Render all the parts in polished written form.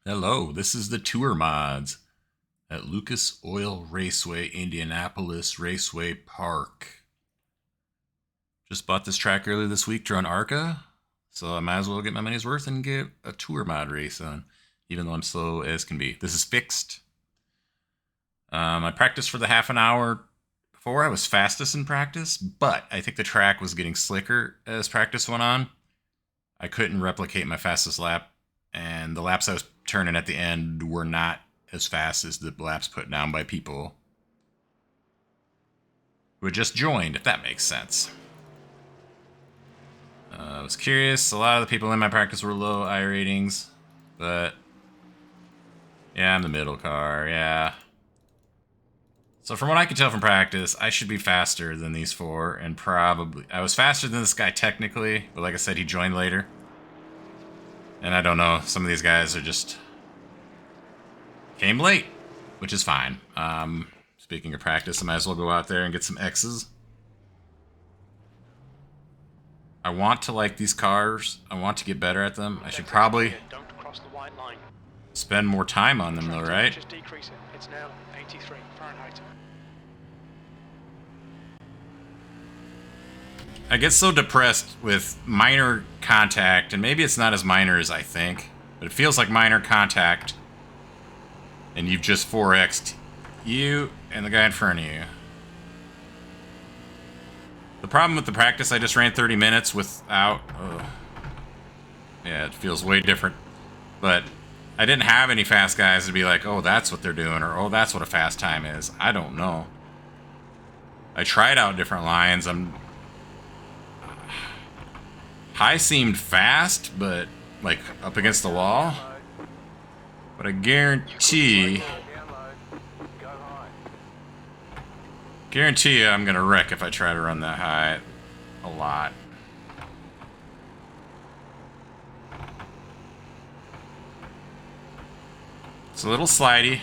Hello, this is the Tour Mods at Lucas Oil Raceway, Indianapolis Raceway Park. Just bought this track earlier this week to run ARCA, so I might as well get my money's worth and get a Tour Mod race on, even though I'm slow as can be. This is fixed. I practiced for the half an hour before. I was fastest in practice, but I think the track was getting slicker as practice went on. I couldn't replicate my fastest lap, and the laps I was turning at the end were not as fast as the laps put down by people who had just joined, if that makes sense. I was curious. A lot of the people in my practice were low I ratings, but yeah, I'm the middle car, yeah. So from what I can tell from practice, I should be faster than these four, and probably... I was faster than this guy technically, but like I said, he joined later. And I don't know, some of these guys are just... came late, which is fine. Speaking of practice, I might as well go out there and get some X's. I want to like these cars. I want to get better at them. I should probably spend more time on them though, right? It's now 83 Fahrenheit. I get so depressed with minor contact, and maybe it's not as minor as I think, but it feels like minor contact, and you've just 4x'd you and the guy in front of you. The problem with the practice, I just ran 30 minutes without... yeah, it feels way different. But I didn't have any fast guys to be like, oh, that's what they're doing, or oh, that's what a fast time is. I don't know. I tried out different lines. High seemed fast, but like up against the wall. But I guarantee you I'm gonna wreck if I try to run that high a lot. It's a little slidey.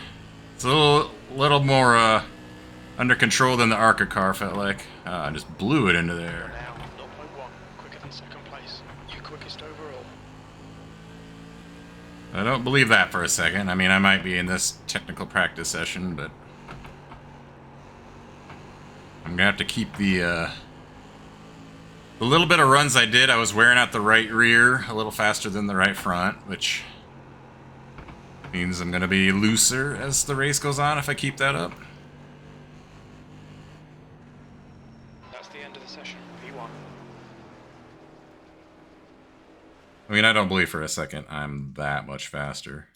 It's a little more under control than the ARCA car felt like. I just blew it into there. Now 0.1 quicker than second place. You quickest overall. I don't believe that for a second. I mean, I might be in this technical practice session, but I'm gonna have to keep the little bit of runs I did. I was wearing out the right rear a little faster than the right front, which means I'm gonna be looser as the race goes on if I keep that up. That's the end of the session. P1. I mean, I don't believe for a second I'm that much faster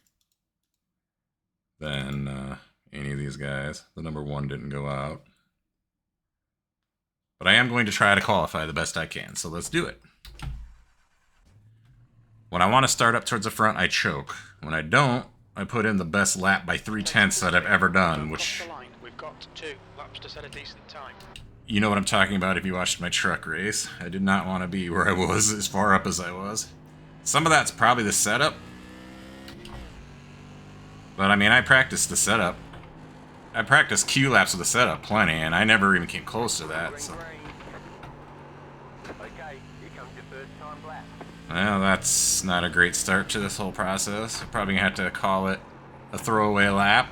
than any of these guys. The number one didn't go out. But I am going to try to qualify the best I can, so let's do it. When I want to start up towards the front, I choke. When I don't, I put in the best lap by 3/10 that I've ever done, which... We've got 2 laps to set a decent time. You know what I'm talking about if you watched my truck race. I did not want to be where I was, as far up as I was. Some of that's probably the setup. But I mean, I practiced the setup. I practiced Q laps with the setup plenty, and I never even came close to that, so... Well, that's not a great start to this whole process. Probably gonna have to call it a throwaway lap.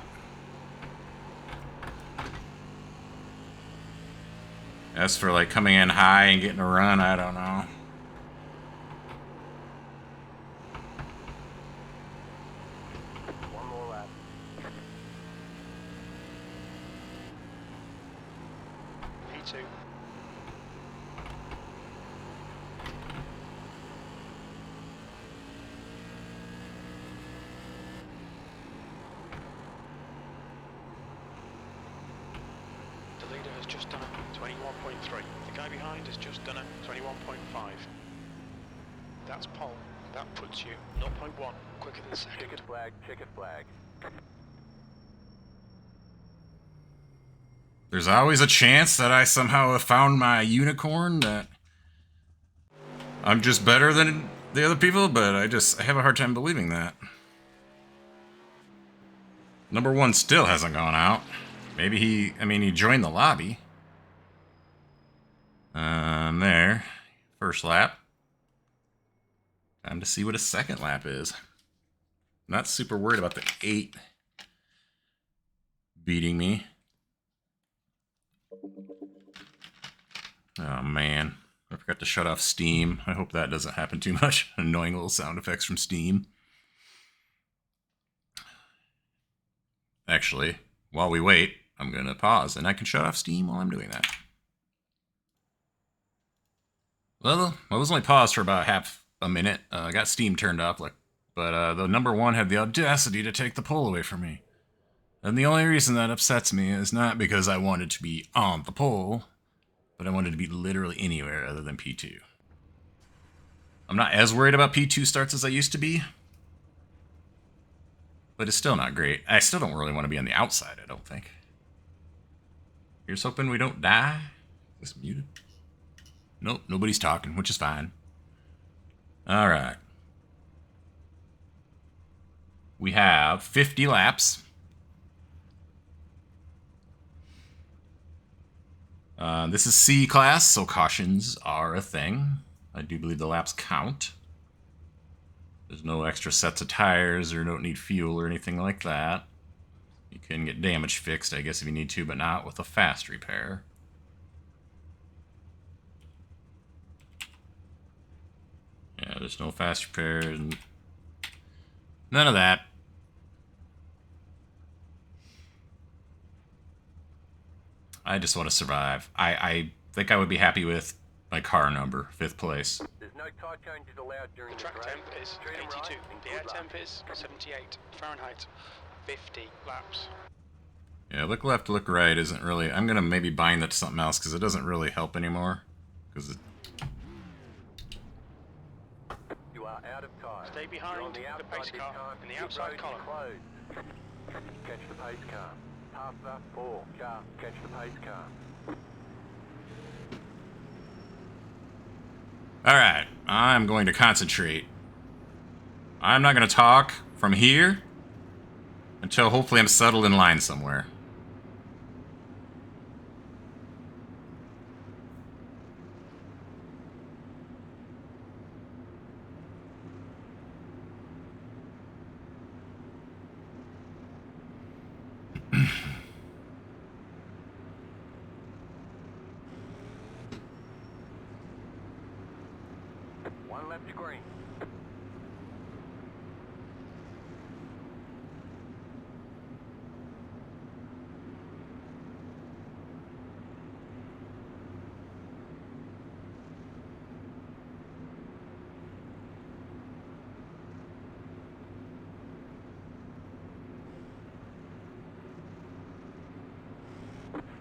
As for like coming in high and getting a run, I don't know. One more lap. P2. The leader has just done a 21.3. The guy behind has just done a 21.5. That's pole. That puts you 0.1 quicker than second. Ticket flag, ticket flag. There's always a chance that I somehow have found my unicorn, that I'm just better than the other people, but I have a hard time believing that. Number one still hasn't gone out. Maybe he joined the lobby. There. First lap. Time to see what a second lap is. Not super worried about the 8 beating me. Oh, man. I forgot to shut off Steam. I hope that doesn't happen too much. Annoying little sound effects from Steam. Actually, while we wait, I'm going to pause, and I can shut off Steam while I'm doing that. Well, I was only paused for about half a minute. I got Steam turned off, but the number 1 had the audacity to take the poll away from me. And the only reason that upsets me is not because I wanted to be on the poll, but I wanted to be literally anywhere other than P2. I'm not as worried about P2 starts as I used to be, but it's still not great. I still don't really want to be on the outside, I don't think. Here's hoping we don't die. Is this muted? Nope, nobody's talking, which is fine. All right. We have 50 laps. This is C class, so cautions are a thing. I do believe the laps count. There's no extra sets of tires or don't need fuel or anything like that. You can get damage fixed, I guess, if you need to, but not with a fast repair. Yeah, there's no fast repair and none of that. I just want to survive. I think I would be happy with my car number, 5th place. There's no tire changes allowed during The track the temp is 82. The air temp is 78 Fahrenheit. 50 laps. Yeah, look left, look right isn't really... I'm going to maybe bind that to something else because it doesn't really help anymore. Because You are out of time. Stay behind the pace car in the outside column. Catch the pace car. Pass the 4 car. Catch the pace car. Alright, I'm going to concentrate. I'm not going to talk from here until hopefully I'm settled in line somewhere. One lap to green.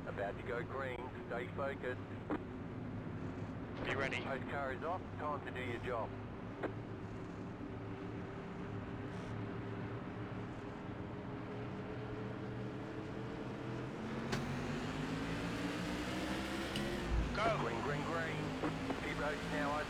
About to go green. Stay focused. Be ready. Pace car is off. Time to do your job. Go. Green, green, green. Pit road is now open.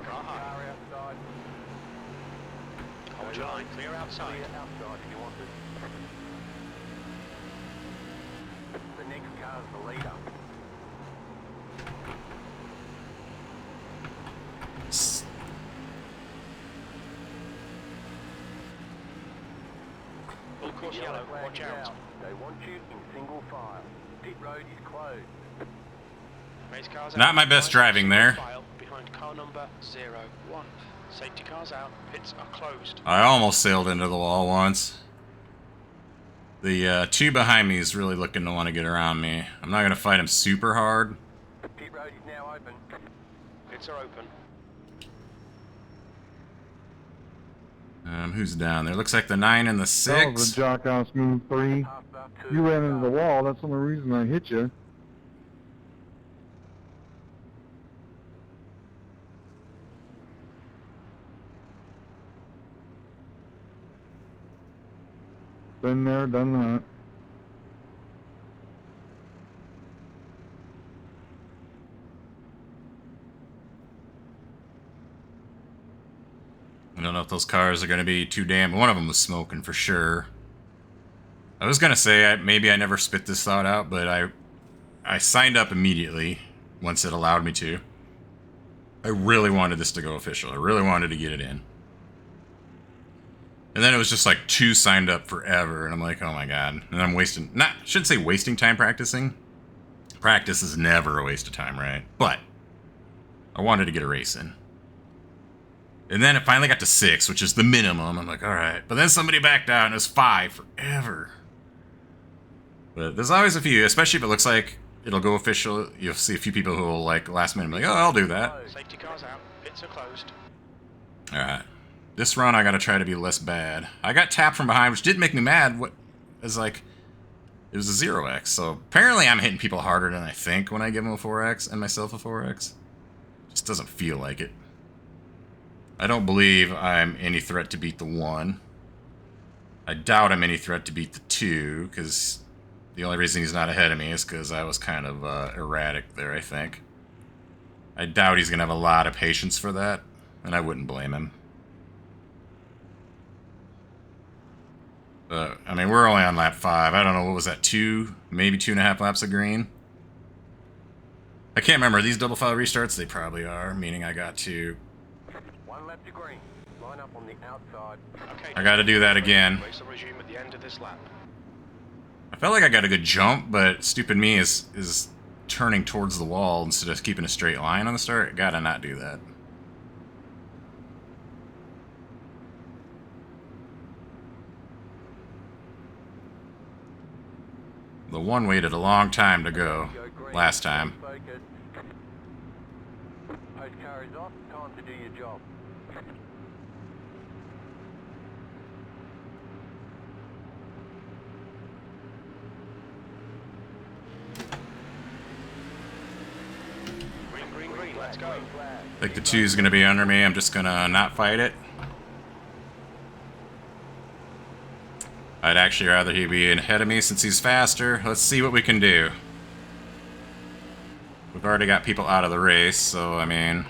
Car outside. Hold your line. Clear outside. Clear outside if you want it. The next car's the leader. Full course yellow. flag Watch is out. They want you in single file. Pit road is closed. Race cars Not out. my best Behind driving single there. file behind car number 01. Safety cars out. Pits are closed. I almost sailed into the wall once. The 2 behind me is really looking to want to get around me. I'm not going to fight him super hard. Pit road is now open. Pits are open. Who's down there? Looks like the 9 and the That was 6. a jock on smooth 3. Pass the 2 You ran into the car. wall. That's the only reason I hit you. Been there, done that. I don't know if those cars are going to be too damn... One of them was smoking for sure. I was gonna say maybe I never spit this thought out, but I signed up immediately once it allowed me to. I really wanted this to go official. I really wanted to get it in. And then it was just like 2 signed up forever, and I'm like, oh my god. And I'm wasting, shouldn't say wasting time practicing. Practice is never a waste of time, right? But I wanted to get a race in. And then it finally got to 6, which is the minimum. I'm like, alright. But then somebody backed out, and it was 5 forever. But there's always a few, especially if it looks like it'll go official. You'll see a few people who will, like, last minute be like, oh, I'll do that. Safety cars out. Pits are closed. Alright. This run, I gotta try to be less bad. I got tapped from behind, which did make me mad. What is like, it was a 0x, so apparently I'm hitting people harder than I think when I give them a 4x and myself a 4x. Just doesn't feel like it. I don't believe I'm any threat to beat the 1. I doubt I'm any threat to beat the 2, because the only reason he's not ahead of me is because I was kind of erratic there, I think. I doubt he's gonna have a lot of patience for that, and I wouldn't blame him. I mean, we're only on lap 5. I don't know, what was that, 2, maybe 2.5 laps of green? I can't remember. Are these double file restarts? They probably are, meaning I got to... 1 lap to green. Line up on the outside. Okay, I gotta do that again. race will resume at the end of this lap. I felt like I got a good jump, but stupid me is turning towards the wall instead of keeping a straight line on the start. Gotta not do that. The 1 waited a long time to go last time. Post car is off. Time to do your job. Green, green, green. Let's go. I think the 2's gonna be under me. I'm just gonna not fight it. I'd actually rather he be ahead of me since he's faster. Let's see what we can do. We've already got people out of the race, so I mean...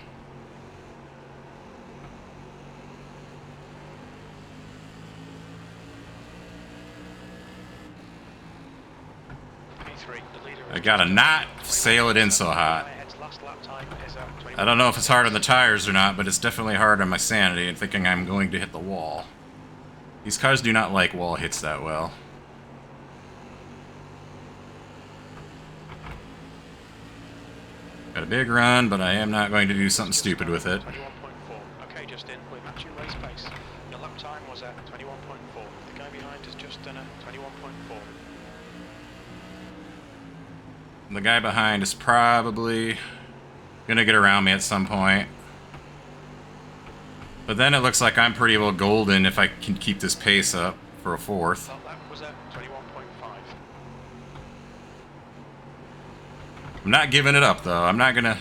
P3, the leader I gotta not sail it in so hot. Ahead's last lap time is at 20. I don't know if it's hard on the tires or not, but it's definitely hard on my sanity and thinking I'm going to hit the wall. These cars do not like wall hits that well. Got a big run, but I am not going to do something stupid with it. 21.4. Okay, Justin, we're matching race pace. Your lap time was at 21.4. The guy behind has just done a 21.4. The guy behind is probably gonna get around me at some point. But then it looks like I'm pretty well golden if I can keep this pace up for a 4th. That lap was at 21.5. I'm not giving it up, though. I'm not gonna...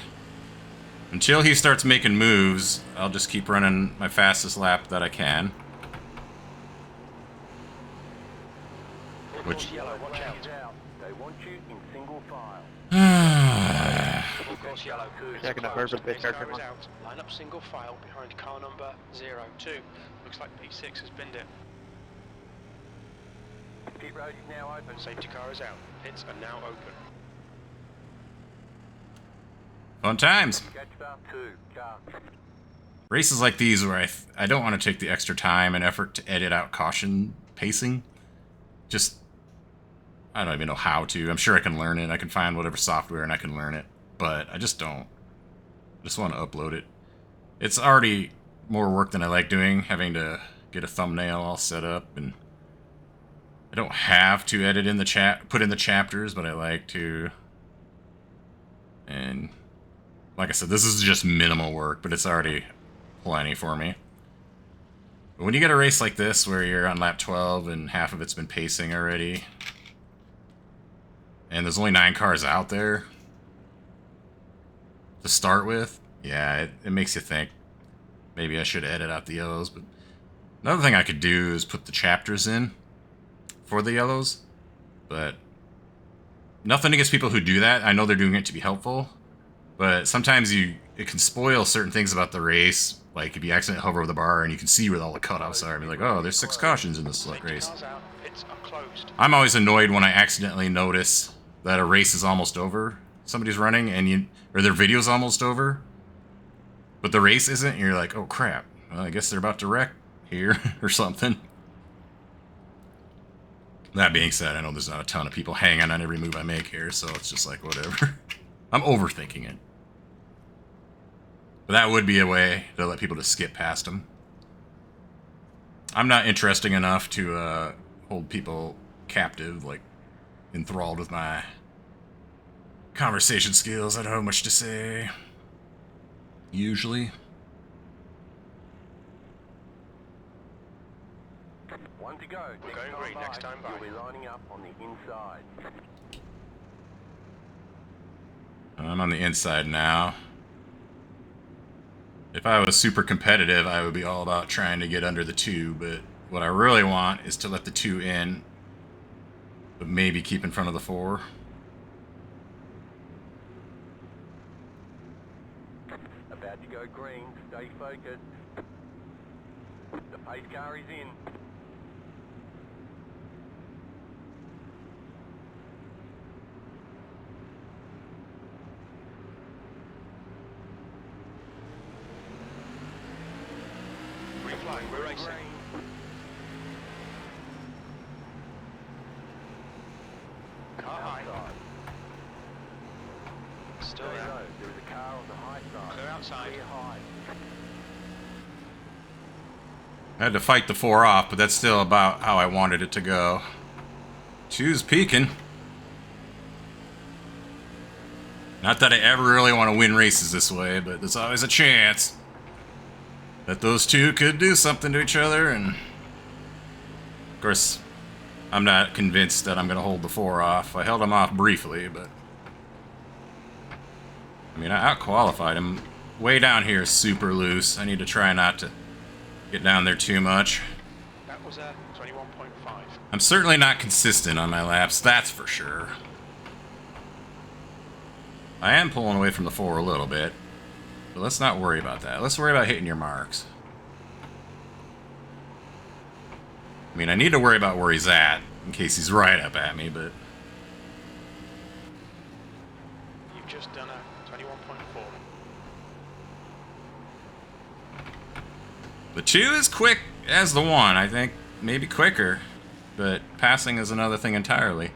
Until he starts making moves, I'll just keep running my fastest lap that I can. Which... Yellow, watch out. They want you in single file. Full course yellow. Checking the purple pitch, Car is out. Line up single file behind car number 02. Looks like P6 has binned it. Pit road is now open. Safety car is out. Pits are now open. Fun times. Catch bar 2. Car. Races like these where I don't want to take the extra time and effort to edit out caution pacing. Just... I don't even know how to. I'm sure I can learn it. I can find whatever software and I can learn it. But I just don't. I just want to upload it. It's already more work than I like doing, having to get a thumbnail all set up, and I don't have to edit in the put in the chapters, but I like to. And like I said, this is just minimal work, but it's already plenty for me. But when you get a race like this where you're on lap 12 and half of it's been pacing already, and there's only 9 cars out there to start with, yeah, it makes you think maybe I should edit out the yellows. But another thing I could do is put the chapters in for the yellows, but nothing against people who do that. I know they're doing it to be helpful, but sometimes it can spoil certain things about the race. Like if you accidentally hover over the bar and you can see where all the cutoffs are, and be like, oh, there's 6 cautions in this race. Cars out. Pits are closed. closed. I'm always annoyed when I accidentally notice that a race is almost over. Somebody's running and or their video's almost over, but the race isn't, and you're like, oh crap, well, I guess they're about to wreck here or something. That being said, I know there's not a ton of people hanging on every move I make here, so it's just like, whatever. I'm overthinking it. But that would be a way to let people just skip past them. I'm not interesting enough to hold people captive, like enthralled with my conversation skills. I don't have much to say. Usually. One to go. We're going green, next time by. You'll be lining up on the inside. I'm on the inside now. If I was super competitive, I would be all about trying to get under the 2, but what I really want is to let the 2 in, but maybe keep in front of the 4. About to go green. Stay focused. The pace car is in. Green flag, we're racing. Car high. Outside. Still There you there. go. There is a car on the high side. Clear outside. Clear high. I had to fight the 4 off, but that's still about how I wanted it to go. 2's peaking. Not that I ever really want to win races this way, but there's always a chance that those 2 could do something to each other, and of course, I'm not convinced that I'm going to hold the 4 off. I held him off briefly, but I mean, I out-qualified him. Way down here is super loose. I need to try not to get down there too much. That was a 21.5. I'm certainly not consistent on my laps, that's for sure. I am pulling away from the 4 a little bit, but let's not worry about that. Let's worry about hitting your marks. I mean, I need to worry about where he's at, in case he's right up at me, but You've just done a 21.4. the 2 is quick as the 1, I think. Maybe quicker, but passing is another thing entirely.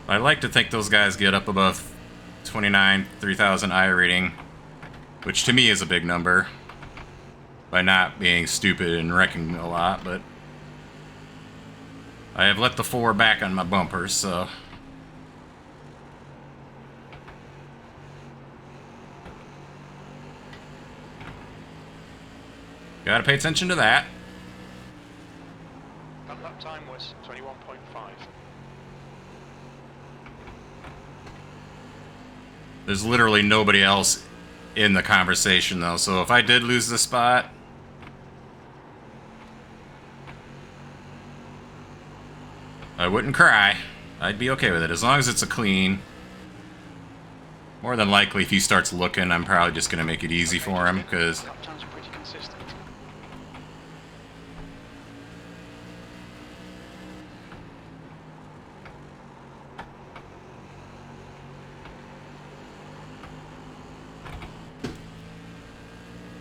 I like to think those guys get up above 29, 3,000 I rating, which to me is a big number, by not being stupid and wrecking a lot, but I have let the 4 back on my bumpers, so gotta pay attention to that. That lap time was 21.5. There's literally nobody else in the conversation, though, so if I did lose the spot, I wouldn't cry. I'd be okay with it, as long as it's a clean. More than likely, if he starts looking, I'm probably just going to make it easy for him, because Lap times are pretty consistent.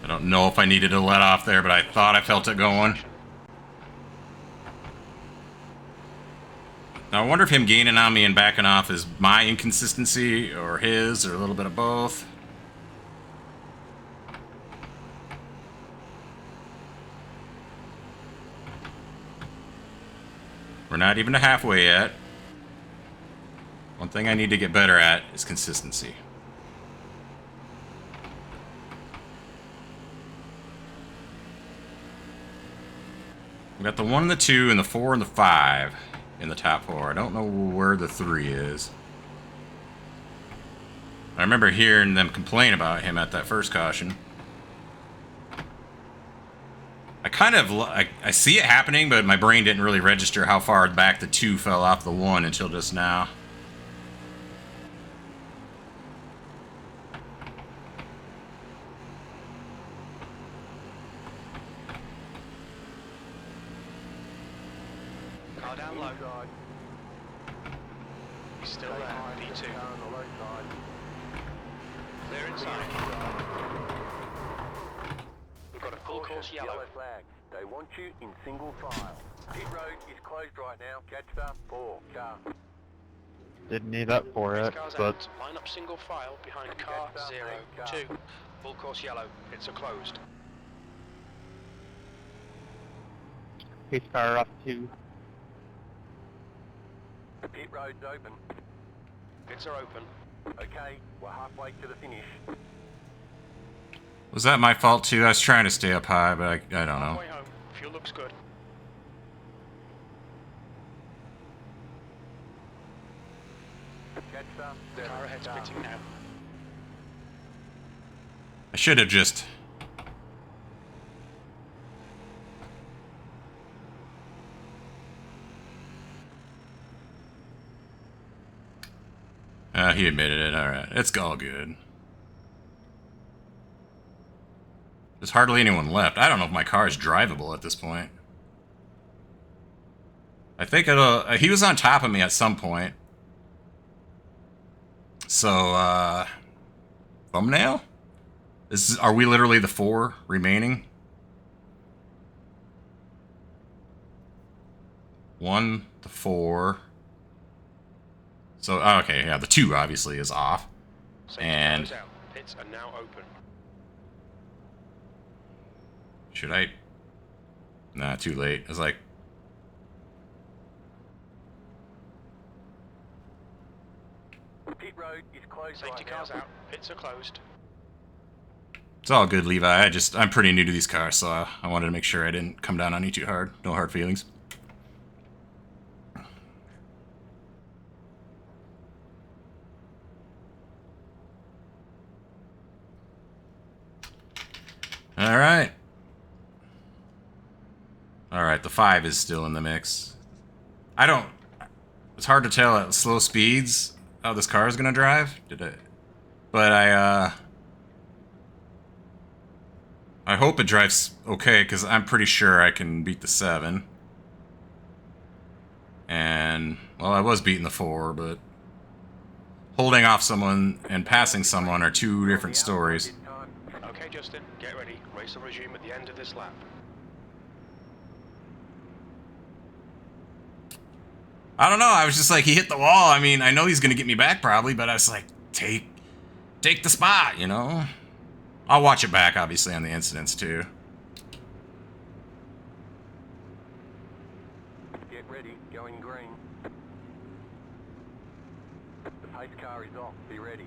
I don't know if I needed to let off there, but I thought I felt it going. Now, I wonder if him gaining on me and backing off is my inconsistency, or his, or a little bit of both. We're not even to halfway yet. One thing I need to get better at is consistency. We got the 1 and the 2 and the 4 and the 5 in the top 4. I don't know where the 3 is. I remember hearing them complain about him at that first caution. I see it happening, but my brain didn't really register how far back the 2 fell off the 1 until just now. Car down low. Inside. He's still Stay there. high, P2. car on the low side. Clear inside. We've got a full course yellow. Flag. They want you in single file. Pit road is closed right now. Catch the 4 car. Didn't need that for Race it, cars but out. Line up single file behind car Catch that 02. eight car. Full course yellow. Pits are closed. pace car off 2. The pit road's open. Pits are open. Okay, we're halfway to the finish. Was that my fault too? I was trying to stay up high, but I don't know. Halfway home. Fuel looks good. Catch the Car ahead's pitting now. I should have just... he admitted it. Alright, it's all good. There's hardly anyone left. I don't know if my car is drivable at this point. I think it'll... he was on top of me at some point. So, thumbnail? Are we literally the 4 remaining? 1, the 4. So, okay, yeah, the 2 obviously is off. Safety And... car is out. Pits are now open. Should I? Nah, too late. I was like... pit road is closed Safety right car's now. out. Pits are closed. It's all good, Levi. I'm pretty new to these cars, so I wanted to make sure I didn't come down on you too hard. No hard feelings. Alright. Alright, the 5 is still in the mix. It's hard to tell at slow speeds how this car is gonna drive. But I hope it drives okay, because I'm pretty sure I can beat the 7. And, well, I was beating the 4, but holding off someone and passing someone are two different stories. Okay, Justin, get ready. Race will resume at the end of this lap. I don't know, I was just like, he hit the wall. I mean, I know he's gonna get me back probably, but I was like, take the spot, you know? I'll watch it back, obviously, on the incidents, too. Get ready, going green. The pace car is off, be ready.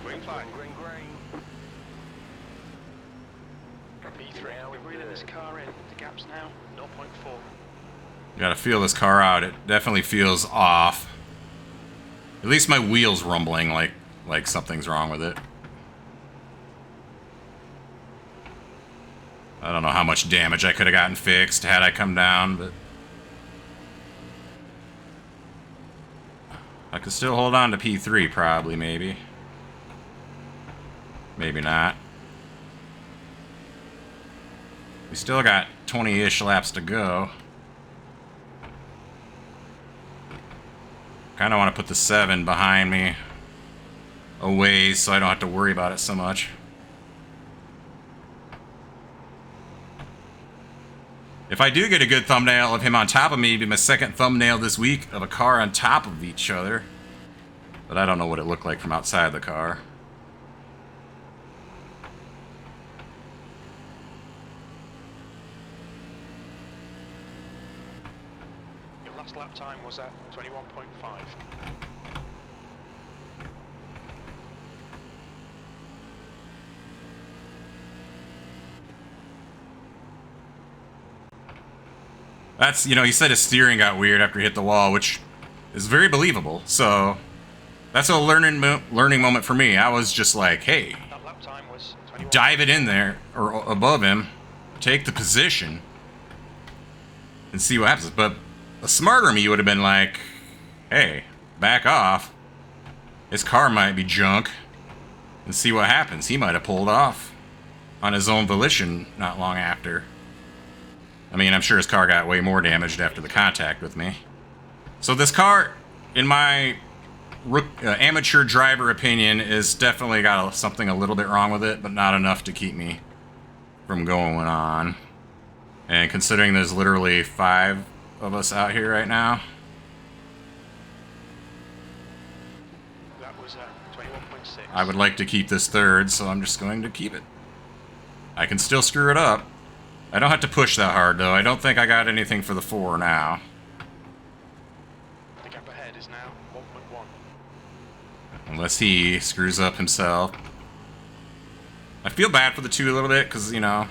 Green flag. Green, green. B3. We're reeling this car in. The gap's now 0.4. You gotta feel this car out. It definitely feels off. At least my wheel's rumbling like something's wrong with it. I don't know how much damage I could have gotten fixed had I come down, but... I could still hold on to P3, probably, maybe. Maybe not. We still got 20-ish laps to go. Kind of want to put the 7 behind me a ways so I don't have to worry about it so much. If I do get a good thumbnail of him on top of me, it'd be my second thumbnail this week of a car on top of each other. But I don't know what it looked like from outside the car. Your last lap time was at 21.5. That's, you know, he said his steering got weird after he hit the wall, which is very believable. So that's a learning moment for me. I was just like, hey, That lap time was 21. dive it in there or above him, take the position, and see what happens. But a smarter me would have been like, hey, back off. His car might be junk. And see what happens. He might have pulled off on his own volition not long after. I mean, I'm sure his car got way more damaged after the contact with me. So this car, in my amateur driver opinion, is definitely got something a little bit wrong with it, but not enough to keep me from going on. And considering there's literally 5 of us out here right now. That was 21.6. I would like to keep this third, so I'm just going to keep it. I can still screw it up. I don't have to push that hard, though. I don't think I got anything for the 4 now. The gap ahead is now 1.1. Unless he screws up himself. I feel bad for the 2 a little bit, because, you know,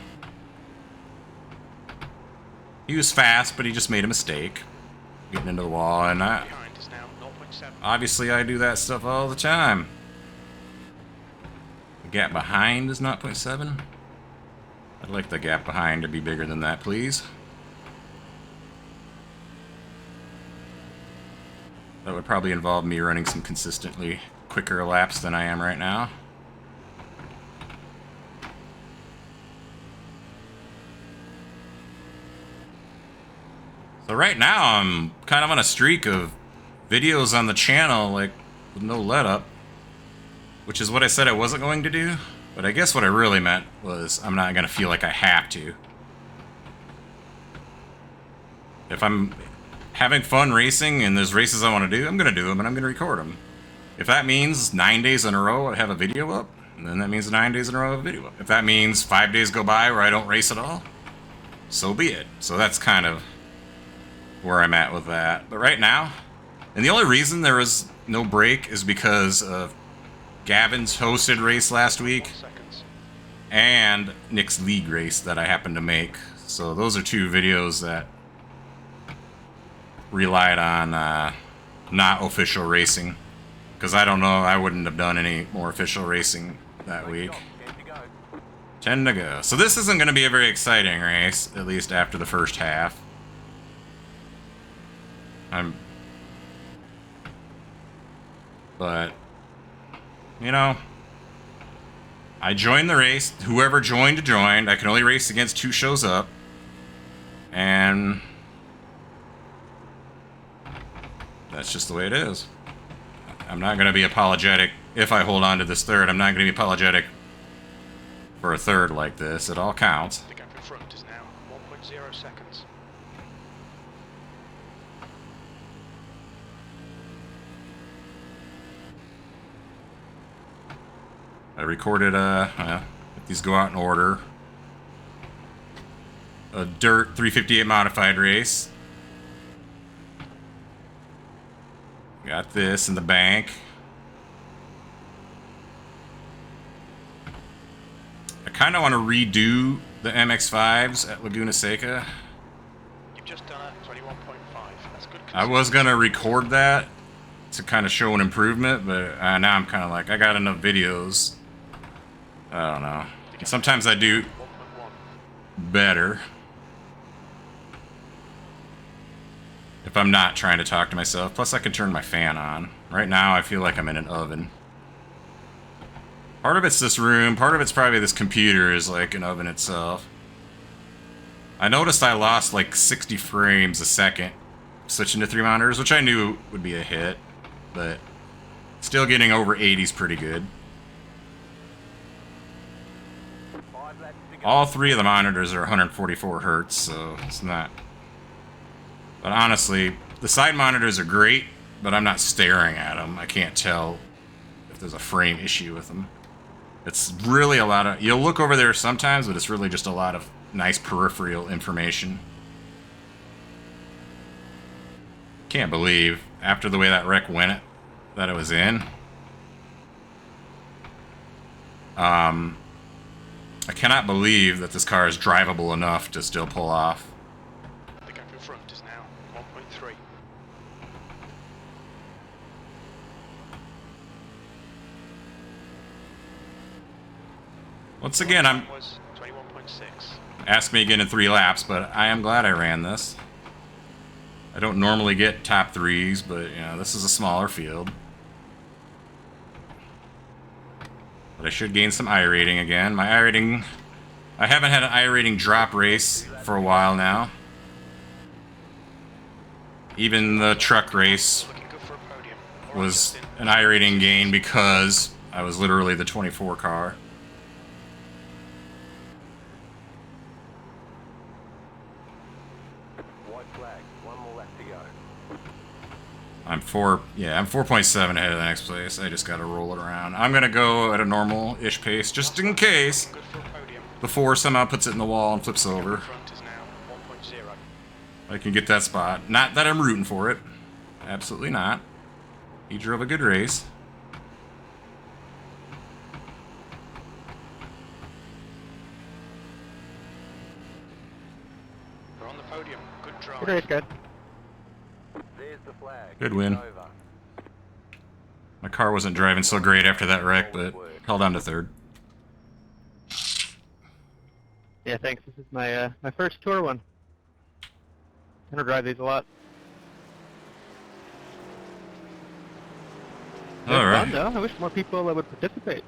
he was fast, but he just made a mistake. Getting into the wall, and Behind is now 0.7. obviously I do that stuff all the time. The gap behind is 0.7. I'd like the gap behind to be bigger than that, please. That would probably involve me running some consistently quicker laps than I am right now. So right now I'm kind of on a streak of videos on the channel, like, with no let up. Which is what I said I wasn't going to do. But I guess what I really meant was I'm not going to feel like I have to. If I'm having fun racing and there's races I want to do, I'm going to do them and I'm going to record them. If that means 9 days in a row I have a video up, then that means 9 days in a row I have a video up. If that means 5 days go by where I don't race at all, so be it. So that's kind of where I'm at with that. But right now, and the only reason there was no break is because of Gavin's hosted race last week 1 seconds. and Nick's league race that I happened to make. So those are 2 videos that relied on not official racing. Because I don't know, I wouldn't have done any more official racing that week. 10 to go. So this isn't going to be a very exciting race, at least after the first half. But, you know, I joined the race. Whoever joined, I can only race against 2 shows up. And that's just the way it is. I'm not going to be apologetic if I hold on to this third. I'm not going to be apologetic for a third like this. It all counts. The gap in front is now 1.0 seconds. I recorded, if these go out in order, a dirt 358 modified race. Got this in the bank. I kind of want to redo the MX-5s at Laguna Seca. You've just done a 21.5. That's good. I was going to record that to kind of show an improvement, but now I'm kind of like, I got enough videos. I don't know. Sometimes I do 1.1. better if I'm not trying to talk to myself. Plus, I can turn my fan on. Right now, I feel like I'm in an oven. Part of it's this room. Part of it's probably this computer is like an oven itself. I noticed I lost like 60 frames a second switching to 3 monitors, which I knew would be a hit, but still getting over 80 is pretty good. All 3 of the monitors are 144 hertz, so it's not. But honestly, the side monitors are great, but I'm not staring at them. I can't tell if there's a frame issue with them. It's really a lot of... You'll look over there sometimes, but it's really just a lot of nice peripheral information. Can't believe, after the way that wreck went, that it was in. I cannot believe that this car is drivable enough to still pull off. The gap in front is now 1.3. Once again, I'm... Was 21.6. Ask me again in 3 laps, but I am glad I ran this. I don't normally get top 3s, but, you know, this is a smaller field. But I should gain some iRating again. My iRating... I haven't had an iRating drop race for a while now. Even the truck race Looking good for a podium. All right, was Justin. an iRating gain because I was literally the 24 car. White flag. One more lap to go. I'm 4.7 ahead of the next place. I just gotta roll it around. I'm gonna go at a normal-ish pace, just in case Looking good for a podium. the 4 somehow puts it in the wall and flips over. Front is now 1.0. I can get that spot. Not that I'm rooting for it. Absolutely not. He drove a good race. We're on the podium. Good drive. Good race, guys. There's the flag. Good win. It's over. My car wasn't driving so great after that wreck, but held on to 3rd. Yeah, thanks. This is my my first tour one. I don't drive these a lot. They're Alright. fun, though. I wish more people would participate.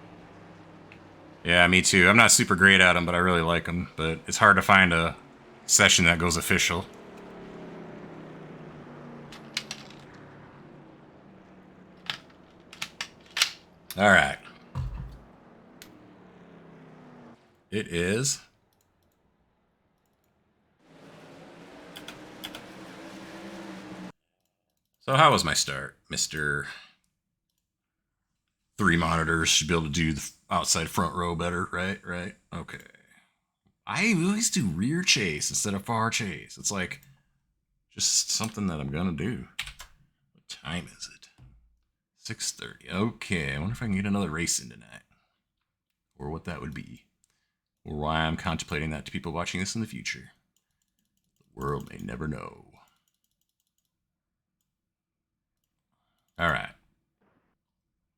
Yeah, me too. I'm not super great at them, but I really like them. But it's hard to find a session that goes official. Alright. It is... So how was my start, Mr. 3 monitors? Should be able to do the outside front row better, right? Right? Okay. I always do rear chase instead of far chase. It's like just something that I'm gonna do. What time is it? 6:30. Okay, I wonder if I can get another race in tonight. Or what that would be. Or why I'm contemplating that to people watching this in the future. The world may never know. Alright.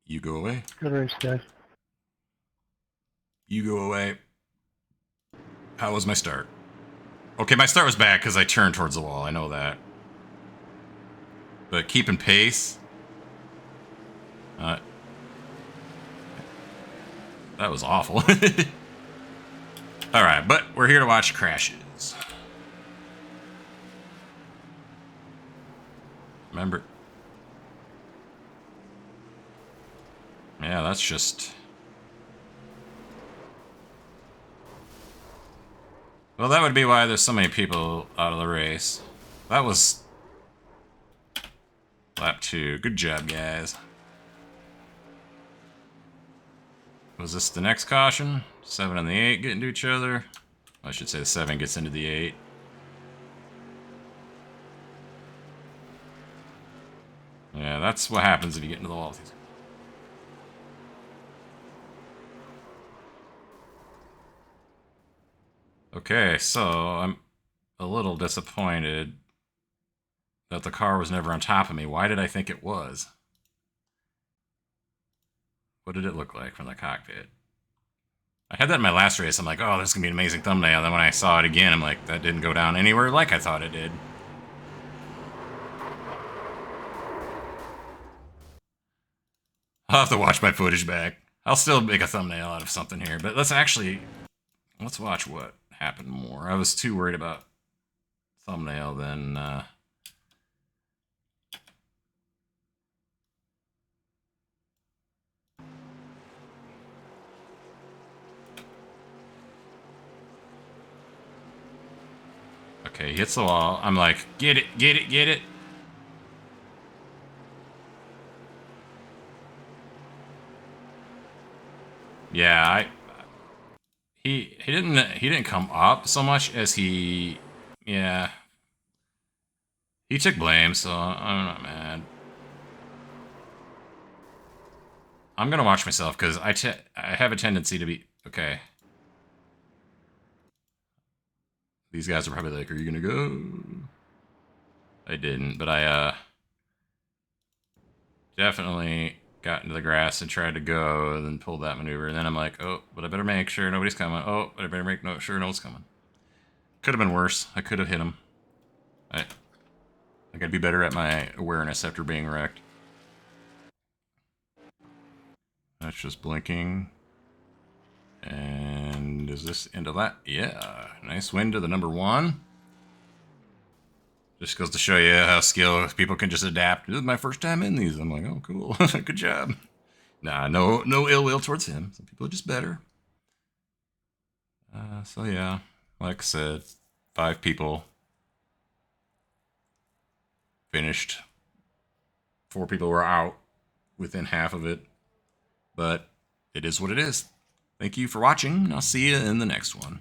You go away. Good race, guys. You go away. How was my start? Okay, my start was bad because I turned towards the wall. I know that. But keeping pace... that was awful. Alright, but we're here to watch crashes. Remember... Yeah, that's just... Well, that would be why there's so many people out of the race. That was... lap 2. Good job, guys. Was this the next caution? 7 and the 8 get into each other. I should say the 7 gets into the 8. Yeah, that's what happens if you get into the wall. Okay, so I'm a little disappointed that the car was never on top of me. Why did I think it was? What did it look like from the cockpit? I had that in my last race. I'm like, oh, this is going to be an amazing thumbnail. And then when I saw it again, I'm like, that didn't go down anywhere like I thought it did. I'll have to watch my footage back. I'll still make a thumbnail out of something here. But let's watch what happened more. I was too worried about thumbnail than... Okay, he hits the wall. I'm like, get it, get it, get it. Yeah, he didn't come up so much as he took blame, so I'm not mad. I'm gonna watch myself because I have a tendency to be okay. These guys are probably like, are you gonna go? I didn't, but I definitely got into the grass and tried to go and then pulled that maneuver. And then I'm like, oh, but I better make sure nobody's coming. Oh, but I better make sure no one's coming. Could have been worse. I could have hit him. I gotta be better at my awareness after being wrecked. That's just blinking. And is this into that? Yeah. Nice win to the number 1. Just goes to show you how skilled people can just adapt. This is my first time in these. I'm like, oh, cool. Good job. Nah, no ill will towards him. Some people are just better. So yeah, like I said, 5 people finished. 4 people were out within half of it. But it is what it is. Thank you for watching, and I'll see you in the next one.